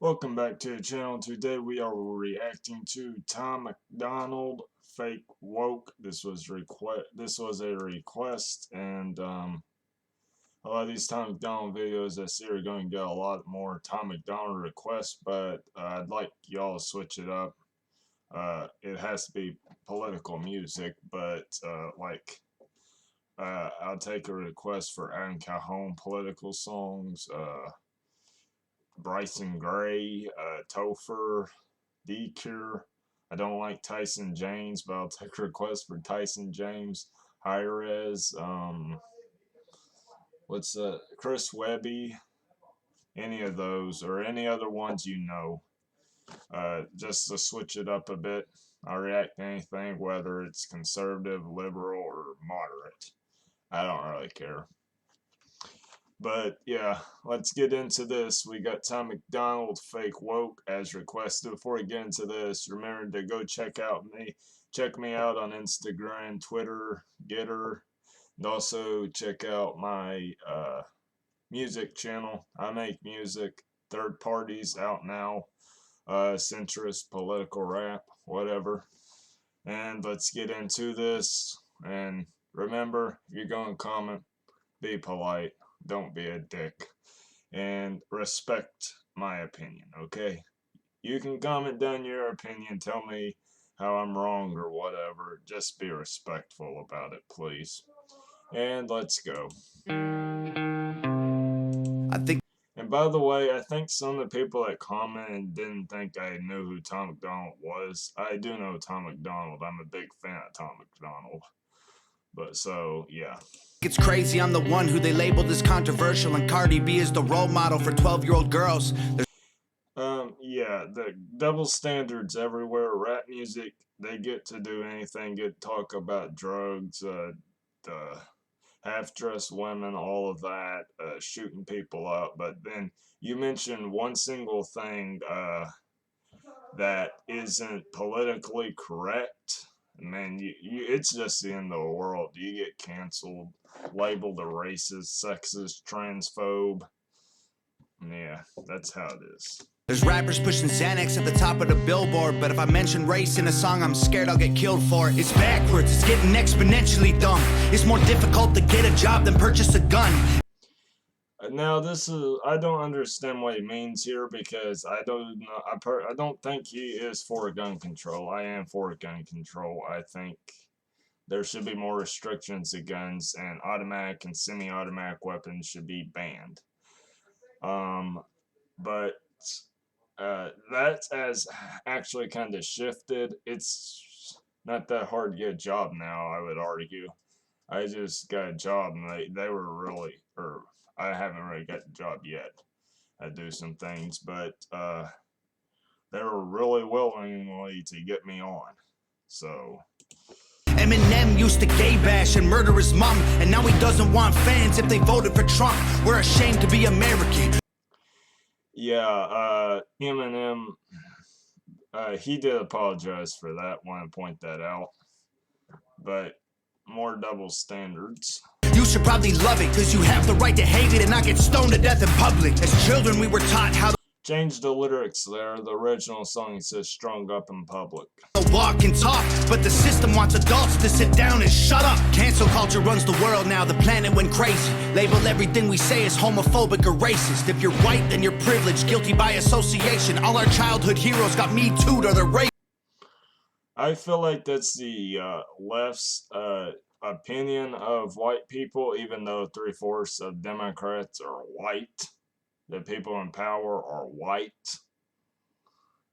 Welcome back to the channel. Today we are reacting to Tom MacDonald, Fake Woke. This was a request, and a lot of these Tom MacDonald videos I see are going to get a lot more Tom MacDonald requests, but I'd like y'all to switch it up. It has to be political music, but I'll take a request for Adam Calhoun political songs, Bryson Gray, Topher, D-Cure. I don't like Tyson James, but I'll take a request for Tyson James, Hi-Rez, Chris Webby, any of those, or any other ones you know. Just to switch it up a bit. I'll react to anything, whether it's conservative, liberal, or moderate. I don't really care. But yeah, let's get into this. We got Tom MacDonald, Fake Woke, as requested. Before we get into this, remember to go check me out on Instagram, Twitter, Getter, and also check out my music channel. I make music, third parties out now, Centrist, political rap, whatever. And let's get into this. And remember, if you're going to comment, be polite. Don't be a dick, and respect my opinion, okay? You can comment down your opinion, tell me how I'm wrong or whatever. Just be respectful about it, please. And let's go. And by the way, I think some of the people that commented didn't think I knew who Tom MacDonald was. I do know Tom MacDonald. I'm a big fan of Tom MacDonald. But so, yeah. It's crazy, I'm the one who they labeled as controversial, and Cardi B is the role model for 12-year-old girls. Yeah, the double standards everywhere. Rap music, they get to do anything, get to talk about drugs, the half-dressed women, all of that, shooting people up. But then you mentioned one single thing that isn't politically correct. Man, it's just the end of the world. You get canceled, labeled a racist, sexist, transphobe. Yeah, that's how it is. There's rappers pushing Xanax at the top of the billboard, but if I mention race in a song, I'm scared I'll get killed for it. It's backwards, it's getting exponentially dumb. It's more difficult to get a job than purchase a gun. Now I don't understand what he means here, because I don't think he is for gun control. I am for gun control. I think there should be more restrictions to guns, and automatic and semi-automatic weapons should be banned. But that has actually kind of shifted. It's not that hard to get a job now, I would argue. I just got a job, and they were really, I haven't really got the job yet. I do some things, but they were really willingly to get me on. So Eminem used to gay bash and murder his mom, and now he doesn't want fans if they voted for Trump. We're ashamed to be American. Yeah, Eminem, he did apologize for that. Want to point that out. But more double standards. You should probably love it, cause you have the right to hate it and not get stoned to death in public. As children, we were taught how to change the lyrics there. The original song says strung up in public. Walk and talk, but the system wants adults to sit down and shut up. Cancel culture runs the world now, the planet went crazy. Label everything we say as homophobic or racist. If you're white, then you're privileged, guilty by association. All our childhood heroes got Me Too'd or they're raped. I feel like that's the left's opinion of white people, even though 3/4 of Democrats are white. The people in power are white,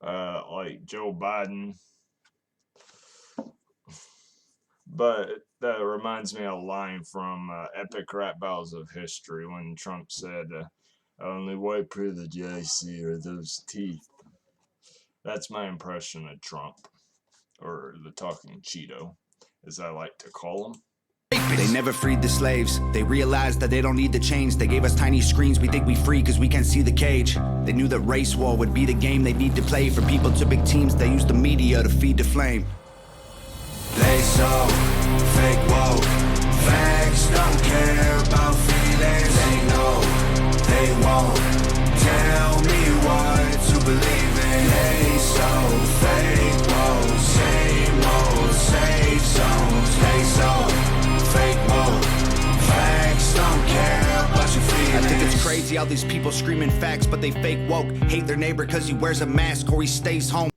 like Joe Biden. But that reminds me of a line from Epic Rap Battles of History when Trump said, only white privilege I see are those teeth. That's my impression of Trump, or the talking Cheeto, as I like to call him. They never freed the slaves. They realized that they don't need to change. They gave us tiny screens. We think we free because we can't see the cage. They knew that race war would be the game they need to play. For people to big teams, they use the media to feed the flame. They so fake woke. Facts don't care about feelings. They know they won't tell me what to crazy how these people screaming facts, but they fake woke. Hate their neighbor cause he wears a mask or he stays home.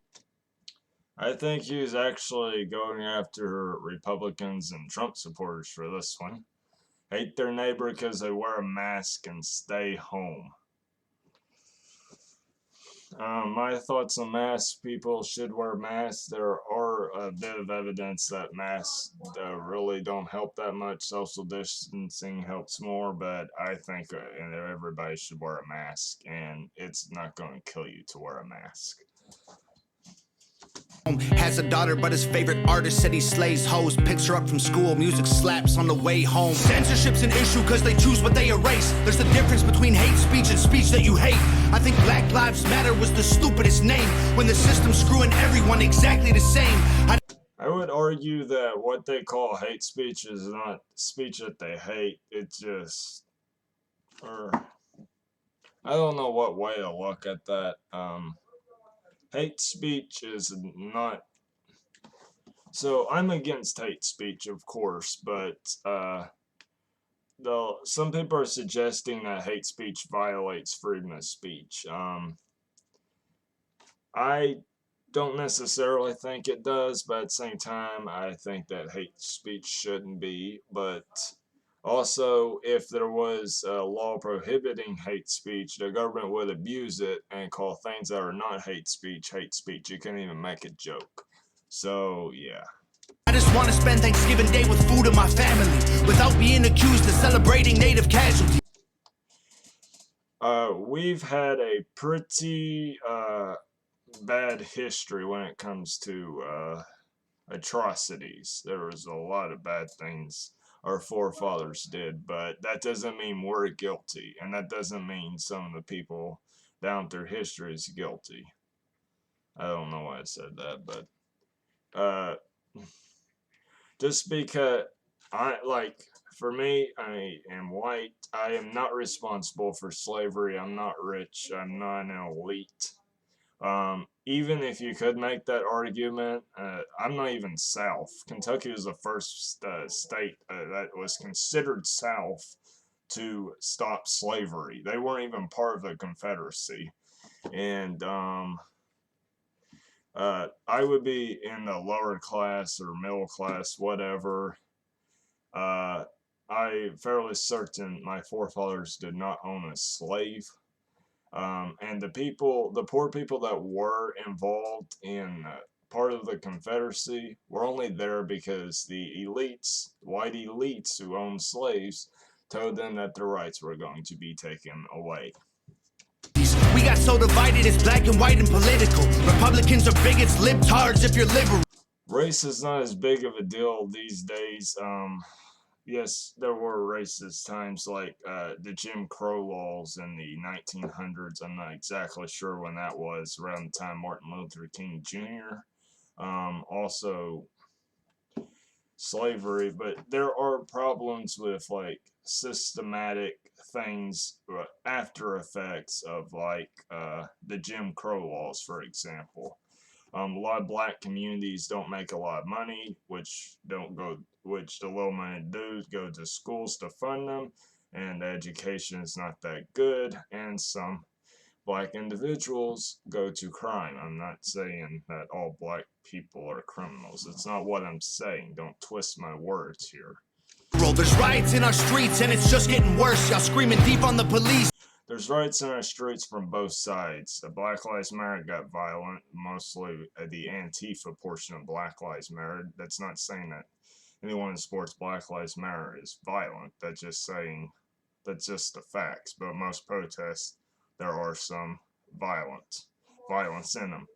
I think he's actually going after Republicans and Trump supporters for this one. Hate their neighbor because they wear a mask and stay home. My thoughts on masks: people should wear masks. There are a bit of evidence that masks really don't help that much. Social distancing helps more, but I think everybody should wear a mask, and it's not going to kill you to wear a mask. Has a daughter, but his favorite artist said he slays hoes. Picks her up from school, music slaps on the way home. Censorship's an issue cause they choose what they erase. There's a difference between hate speech and speech that you hate. I think Black Lives Matter was the stupidest name when the system's screwing everyone exactly the same. I would argue that what they call hate speech is not speech that they hate. It's just, I don't know what way to look at that. Hate speech is not. So I'm against hate speech, of course, but some people are suggesting that hate speech violates freedom of speech. I don't necessarily think it does, but at the same time, I think that hate speech shouldn't be. But also, if there was a law prohibiting hate speech, the government would abuse it and call things that are not hate speech hate speech. You can't even make a joke. So, yeah. I just want to spend Thanksgiving Day with food and my family without being accused of celebrating native casualties. We've had a pretty bad history when it comes to atrocities. There was a lot of bad things our forefathers did, but that doesn't mean we're guilty, and that doesn't mean some of the people down through history is guilty. I don't know why I said that, but just because for me, I am white. I am not responsible for slavery. I'm not rich. I'm not an elite. Even if you could make that argument, I'm not even South. Kentucky was the first state that was considered South to stop slavery. They weren't even part of the Confederacy. And I would be in the lower class or middle class, whatever. I'm fairly certain my forefathers did not own a slave. And the poor people that were involved in part of the Confederacy were only there because the elites, white elites who owned slaves, told them that their rights were going to be taken away. We got so divided, it's black and white and political. Republicans are bigots, libtards if you're liberal. Race is not as big of a deal these days. Yes, there were racist times like the Jim Crow laws in the 1900s. I'm not exactly sure when that was, around the time Martin Luther King Jr. Also slavery, but there are problems with like systematic things, after effects of like the Jim Crow laws, for example. A lot of black communities don't make a lot of money, which the little money do go to schools to fund them, and the education is not that good, and some black individuals go to crime. I'm not saying that all black people are criminals. It's not what I'm saying. Don't twist my words here. There's riots in our streets and it's just getting worse. Y'all screaming deep on the police. There's riots in our streets from both sides. The Black Lives Matter got violent, mostly the Antifa portion of Black Lives Matter. That's not saying that anyone who supports Black Lives Matter is violent. That's just the facts. But most protests, there are some violence in them.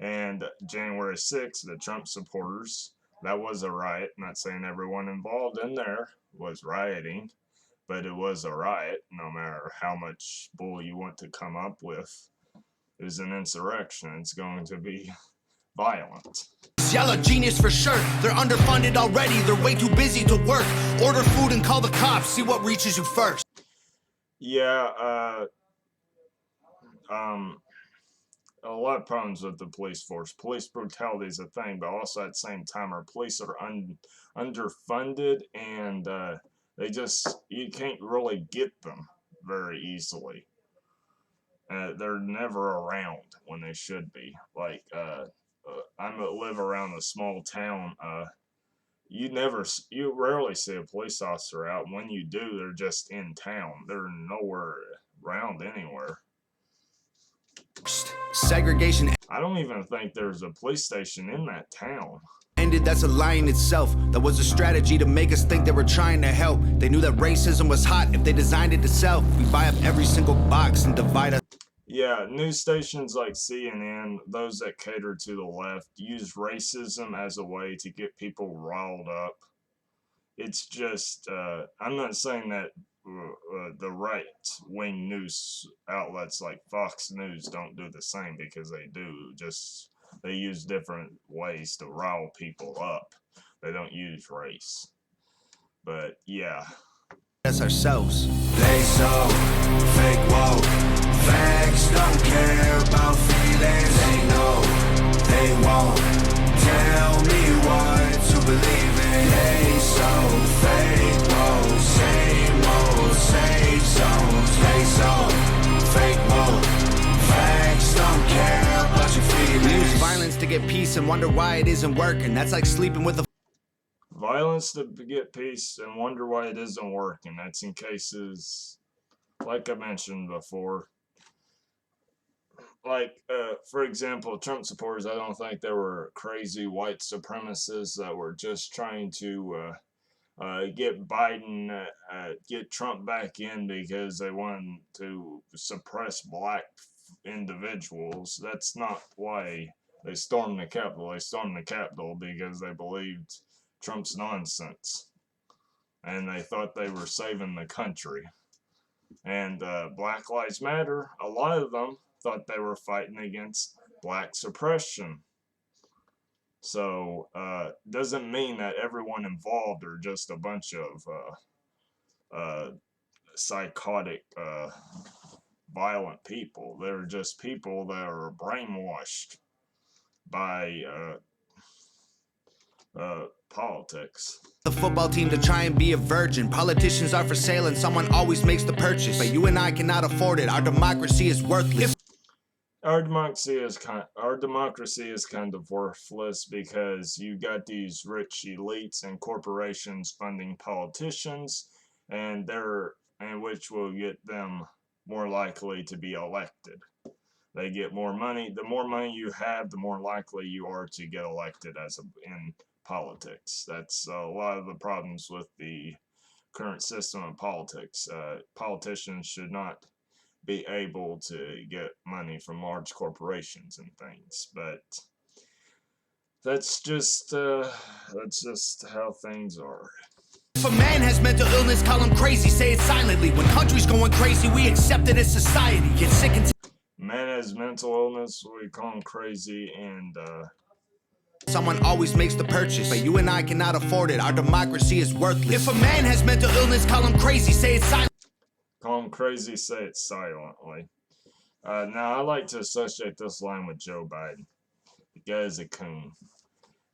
And January 6th, the Trump supporters, that was a riot. Not saying everyone involved in there was rioting, but it was a riot. No matter how much bull you want to come up with, it was an insurrection. It's going to be violent. Y'all are genius for sure. They're underfunded already. They're way too busy to work. Order food and call the cops. See what reaches you first. Yeah, a lot of problems with the police force. Police brutality is a thing, but also at the same time, our police are underfunded, and you can't really get them. very easily. They're never around when they should be. Like, I live around a small town. You rarely see a police officer out. When you do, they're just in town. They're nowhere around anywhere. Segregation I don't even think there's a police station in that town. ended, that's a lie in itself. That was a strategy to make us think they were trying to help. They knew that racism was hot if they designed it to sell. We buy up every single box and divide us. Yeah, news stations like CNN, those that cater to the left, use racism as a way to get people riled up. It's just, I'm not saying that the right-wing news outlets like Fox News don't do the same, because they do. Just, they use different ways to rile people up. They don't use race. But, yeah. That's ourselves. They so fake woke. Facts don't care about feelings. They know they won't tell me what to believe in. They so fake woke. Same old safe zones. They so fake woke. Facts don't care about your feelings. We use violence to get peace and wonder why it isn't working. That's like sleeping with a Violence to get peace and wonder why it isn't working. That's in cases, like I mentioned before. Like, for example, Trump supporters, I don't think they were crazy white supremacists that were just trying to get Biden, get Trump back in because they wanted to suppress black individuals. That's not why they stormed the Capitol. They stormed the Capitol because they believed Trump's nonsense, and they thought they were saving the country. And Black Lives Matter, a lot of them thought they were fighting against black suppression. So, doesn't mean that everyone involved are just a bunch of psychotic, violent people. They're just people that are brainwashed by politics. The football team to try and be a virgin. Politicians are for sale and someone always makes the purchase. But you and I cannot afford it. Our democracy is worthless. Our democracy is kind of worthless because you got these rich elites and corporations funding politicians, and which will get them more likely to be elected. They get more money. The more money you have, the more likely you are to get elected in politics. That's a lot of the problems with the current system of politics. Politicians should not be able to get money from large corporations and things, but that's just how things are. If a man has mental illness, call him crazy, say it silently. When country's going crazy, we accept it as society. Get sick and man has mental illness, we call him crazy, and someone always makes the purchase, but you and I cannot afford it. Our democracy is worthless. If a man has mental illness, call him crazy, say it silently. Call him crazy, say it silently. Now, I like to associate this line with Joe Biden. The guy's a coon.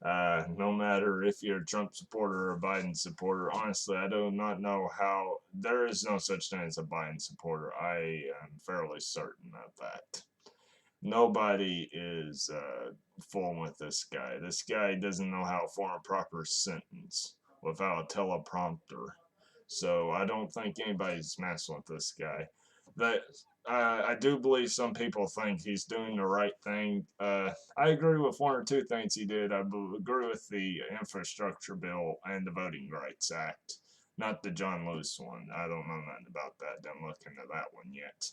No matter if you're a Trump supporter or a Biden supporter, honestly, I do not know how. There is no such thing as a Biden supporter. I am fairly certain of that. Nobody is fooling with this guy. This guy doesn't know how to form a proper sentence without a teleprompter. So I don't think anybody's messing with this guy. I do believe some people think he's doing the right thing. I agree with one or two things he did. I agree with the infrastructure bill and the Voting Rights Act, not the John Lewis one. I don't know nothing about that. Didn't look into that one yet.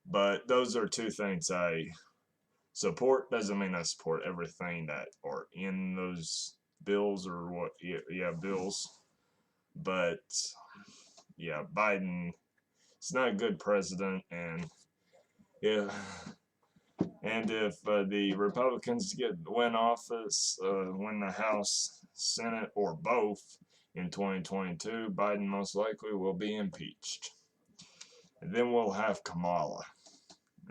But those are two things I support. Doesn't mean I support everything that are in those bills or what. Yeah, bills. But yeah, Biden is not a good president, and if the Republicans win office, win the House, Senate, or both in 2022, Biden most likely will be impeached. And then we'll have Kamala.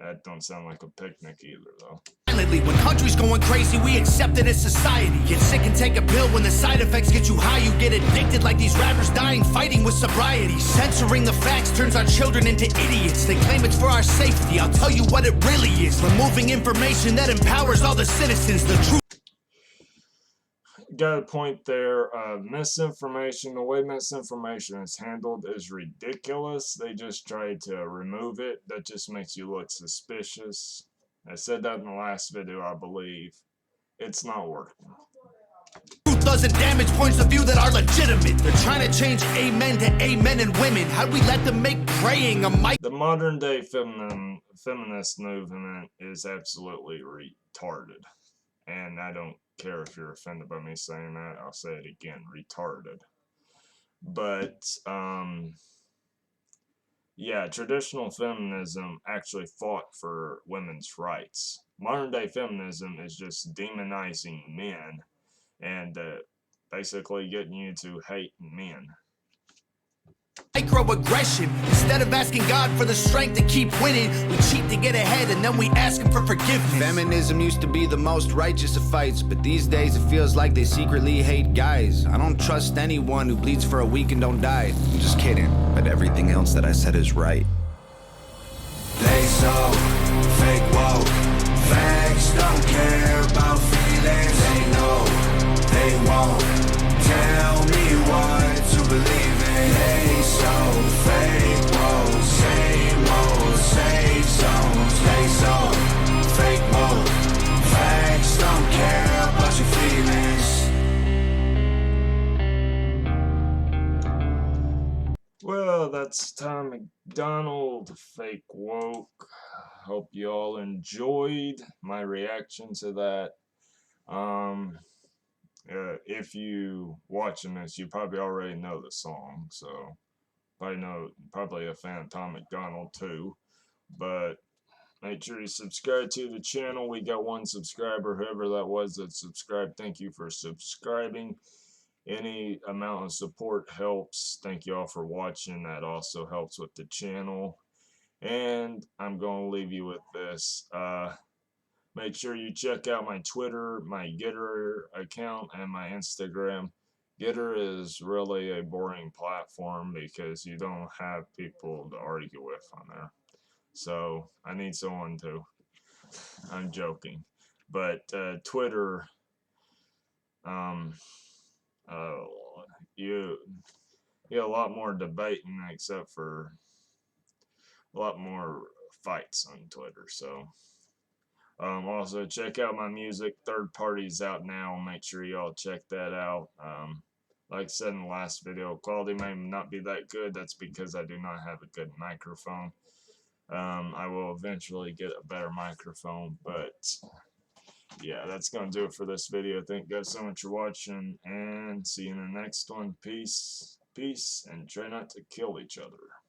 That don't sound like a picnic either, though. When countries going crazy, we accept it as society. Get sick and take a pill. When the side effects get you high, you get addicted like these rappers dying fighting with sobriety. Censoring the facts turns our children into idiots. They claim it's for our safety. I'll tell you what it really is. Removing information that empowers all the citizens. The truth. Got a point there. Misinformation, the way misinformation is handled is ridiculous. They just try to remove it. That just makes you look suspicious. I said that in the last video, I believe. It's not working. Truth doesn't damage points of view that are legitimate. They're trying to change amen to amen and women. How'd we let them make praying a mic? The modern day feminist movement is absolutely retarded. And I don't care if you're offended by me saying that. I'll say it again, retarded. But, yeah, traditional feminism actually fought for women's rights. Modern day feminism is just demonizing men and basically getting you to hate men. Microaggression. Instead of asking God for the strength to keep winning, we cheat to get ahead and then we ask him for forgiveness. Feminism used to be the most righteous of fights, but these days it feels like they secretly hate guys. I don't trust anyone who bleeds for a week and don't die. I'm just kidding, but everything else that I said is right. They so fake woke. Facts don't care about feelings. They know they won't tell me what to believe in. They so fake woke. Same old safe zones. They so fake woke. Facts don't care about your feelings. Well, that's Tom MacDonald, fake woke. Hope you all enjoyed my reaction to that. If you watching this, you probably already know the song, so probably a fan of Tom MacDonald too. But make sure you subscribe to the channel. We got 1 subscriber, whoever that was that subscribed. Thank you for subscribing. Any amount of support helps. Thank you all for watching. That also helps with the channel. And I'm going to leave you with this. Make sure you check out my Twitter, my Getter account, and my Instagram. Getter is really a boring platform because you don't have people to argue with on there. So I need someone to. I'm joking. But Twitter, you get a lot more debating, except for a lot more fights on Twitter. So also check out my music. Third Party's out now. Make sure y'all check that out. Like I said in the last video, quality may not be that good. That's because I do not have a good microphone. I will eventually get a better microphone, but yeah, that's going to do it for this video. Thank you guys so much for watching, and see you in the next one. Peace, and try not to kill each other.